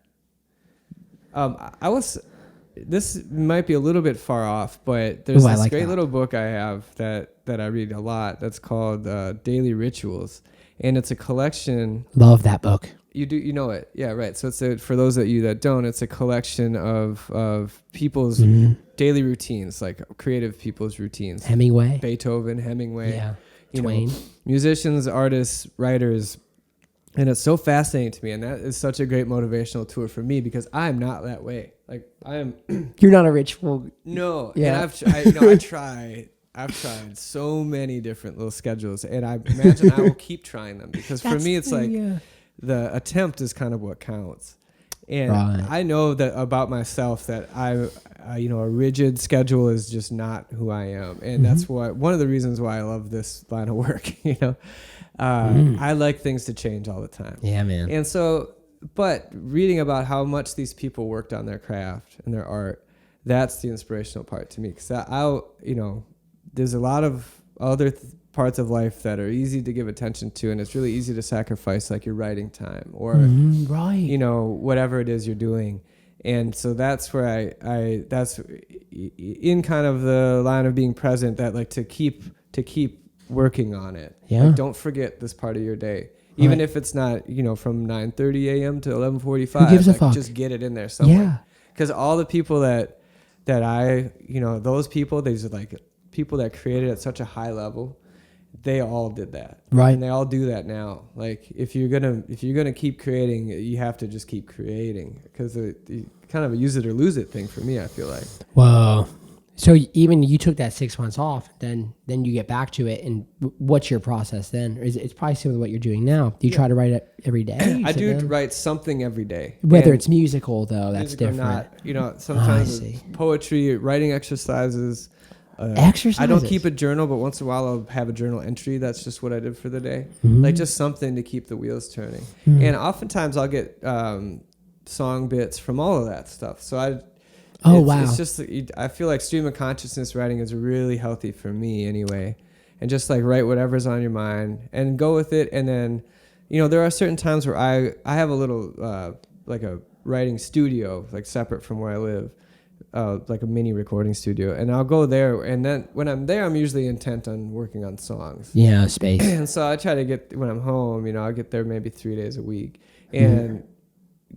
This might be a little bit far off, but there's this great little book I have that I read a lot that's called Daily Rituals, and it's a collection. Love that book. You know it. Yeah, right. So for those of you that don't, it's a collection of people's daily routines, like creative people's routines. Hemingway. Beethoven, Hemingway. Yeah. Twain. Musicians, artists, writers. And it's so fascinating to me, and that is such a great motivational tour for me, because I'm not that way. Like I am. You're not a ritual. No. Yeah. And I've tried so many different little schedules, and I imagine I will keep trying them, because for me it's the attempt is kind of what counts. And I know that about myself, that a rigid schedule is just not who I am, and that's one of the reasons why I love this line of work. I like things to change all the time. Yeah, man. And so, but reading about how much these people worked on their craft and their art, that's the inspirational part to me. Because there's a lot of other parts of life that are easy to give attention to, and it's really easy to sacrifice, like your writing time or whatever it is you're doing. And so that's where that's in kind of the line of being present, that like to keep working on it. Yeah. Like, don't forget this part of your day. Even if it's not, from 9:30 a.m. to 11:45, who gives a fuck? Just get it in there somewhere. Yeah. Because all the people that I, those people, these are like people that created at such a high level, they all did that. Right. And they all do that now. Like if you're gonna keep creating, you have to just keep creating, because it's kind of a use it or lose it thing for me, I feel like. Wow. So even you took that 6 months off, then you get back to it, and what's your process then? Or it's probably similar to what you're doing now. Do you try to write it every day? I do write something every day. Whether it's musical though, that's different. Or not, sometimes it's poetry, writing exercises. Exercises. I don't keep a journal, but once in a while I'll have a journal entry. That's just what I did for the day. Like just something to keep the wheels turning. And oftentimes I'll get song bits from all of that stuff. So it's just, I feel like stream of consciousness writing is really healthy for me anyway. And just like write whatever's on your mind and go with it. And then, there are certain times where I have a little, like a writing studio, like separate from where I live, like a mini recording studio. And I'll go there. And then when I'm there, I'm usually intent on working on songs. Yeah, space. And so I try to when I'm home, I'll get there maybe 3 days a week and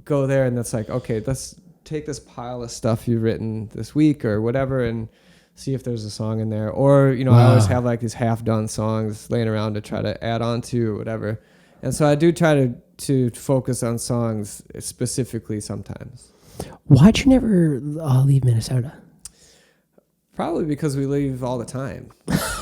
go there. And that's like, okay, let's take this pile of stuff you've written this week or whatever and see if there's a song in there. Or, I always have like these half done songs laying around to try to add on to or whatever. And so I do try to focus on songs specifically sometimes. Why'd you never leave Minnesota? Probably because we leave all the time.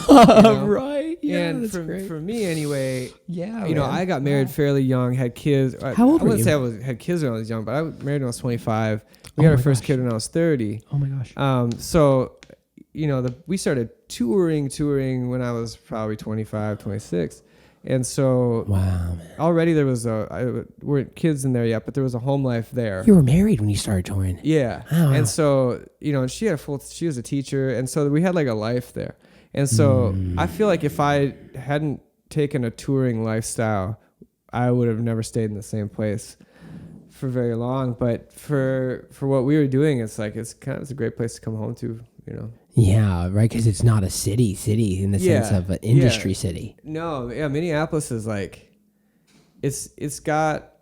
know? Right. Yeah, and that's great. for me anyway, Yeah, you know, I got married fairly young, had kids. How old I were wouldn't you? say had kids when I was young, but I was married when I was 25. We got our first kid when I was 30. Oh my gosh. So, you know, we started touring when I was probably 25, 26. And so Wow, man. already there was weren't kids in there yet, but there was a home life there. You were married when you started touring. Yeah. Oh, wow. And so, you know, she was a teacher. And so we had like a life there. And so I feel like if I hadn't taken a touring lifestyle, I would have never stayed in the same place for very long. But for what we were doing, it's like, it's a great place to come home to, you know. Yeah, right. Because it's not a city in the sense of an industry city. No, yeah, Minneapolis is like, it's got.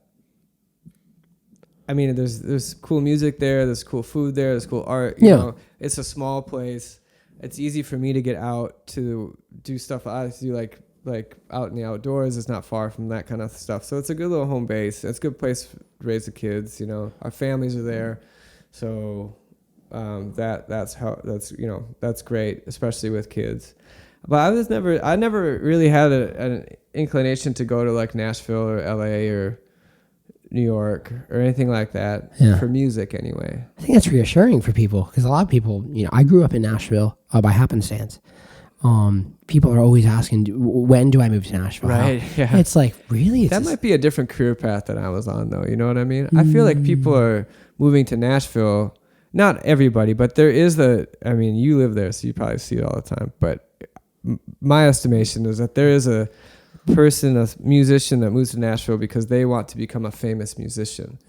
I mean, there's cool music there. There's cool food there. There's cool art. You know, it's a small place. It's easy for me to get out to do stuff I like to do, like out in the outdoors. It's not far from that kind of stuff. So it's a good little home base. It's a good place to raise the kids. You know, our families are there, so. That's great, especially with kids. But I never really had an inclination to go to like Nashville or LA or New York or anything like that for music anyway. I think that's reassuring for people because a lot of people, you know, I grew up in Nashville by happenstance. People are always asking, when do I move to Nashville? Right. Yeah. It's like, really? That might be a different career path that I was on though. You know what I mean? I feel like people are moving to Nashville. Not everybody, but there is I mean, you live there, so you probably see it all the time. But my estimation is that there is a musician that moves to Nashville because they want to become a famous musician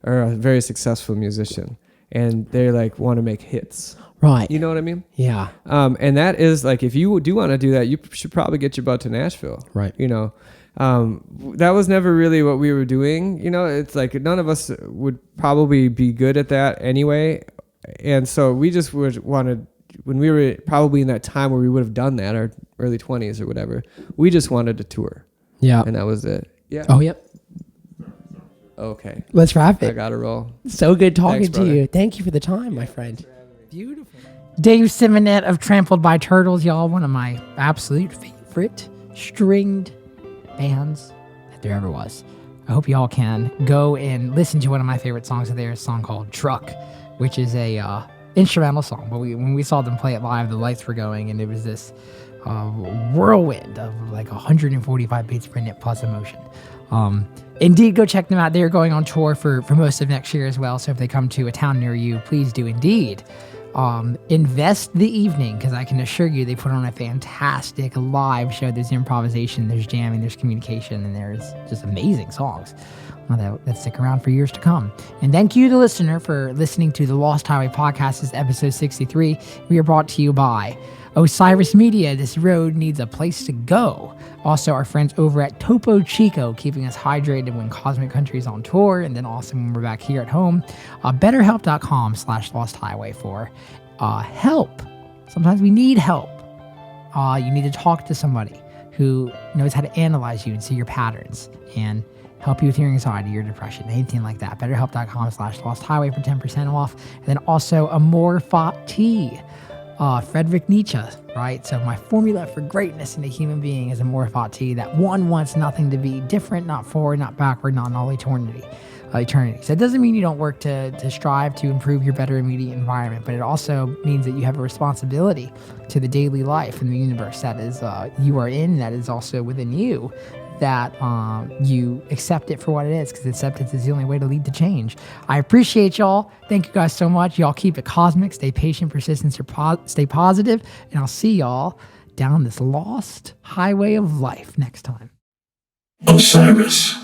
or a very successful musician. And they like want to make hits. Right. You know what I mean? Yeah. And that is like, if you do want to do that, you should probably get your butt to Nashville. Right. You know, that was never really what we were doing. You know, it's like none of us would probably be good at that anyway. And so we just wanted, when we were probably in that time where we would have done that, our early 20s or whatever, we just wanted to tour. Yeah. And that was it. Yeah. Oh, yep. Okay. Let's wrap it. I got to roll. So good talking to you. Thank you for the time, my friend. Beautiful. Dave Simonett of Trampled by Turtles, y'all. One of my absolute favorite stringed bands that there ever was. I hope y'all can go and listen to one of my favorite songs of theirs, a song called Truck, which is a instrumental song. But when we saw them play it live, the lights were going, and it was this whirlwind of like 145 beats per minute plus emotion. Indeed, go check them out. They're going on tour for most of next year as well. So if they come to a town near you, please do indeed invest the evening, because I can assure you they put on a fantastic live show. There's improvisation, there's jamming, there's communication, and there's just amazing songs that stick around for years to come. And thank you, the listener, for listening to the Lost Highway Podcast. This is episode 63. We are brought to you by Osiris Media. This road needs a place to go. Also, our friends over at Topo Chico, keeping us hydrated when Cosmic Country is on tour, and then also when we're back here at home. BetterHelp.com/Lost Highway for help. Sometimes we need help. You need to talk to somebody who knows how to analyze you and see your patterns and help you with your anxiety, your depression, anything like that. BetterHelp.com/Lost Highway for 10% off. And then also Amorpha Tea. Friedrich Nietzsche, right? So my formula for greatness in a human being is Amorpha Tea, that one wants nothing to be different, not forward, not backward, not in all eternity. So it doesn't mean you don't work to strive to improve your better immediate environment, but it also means that you have a responsibility to the daily life and the universe that is you are in, that is also within you, that you accept it for what it is, because acceptance is the only way to lead to change. I appreciate y'all. Thank you guys so much. Y'all keep it cosmic, stay patient, persistent, stay positive, and I'll see y'all down this lost highway of life next time. Osiris.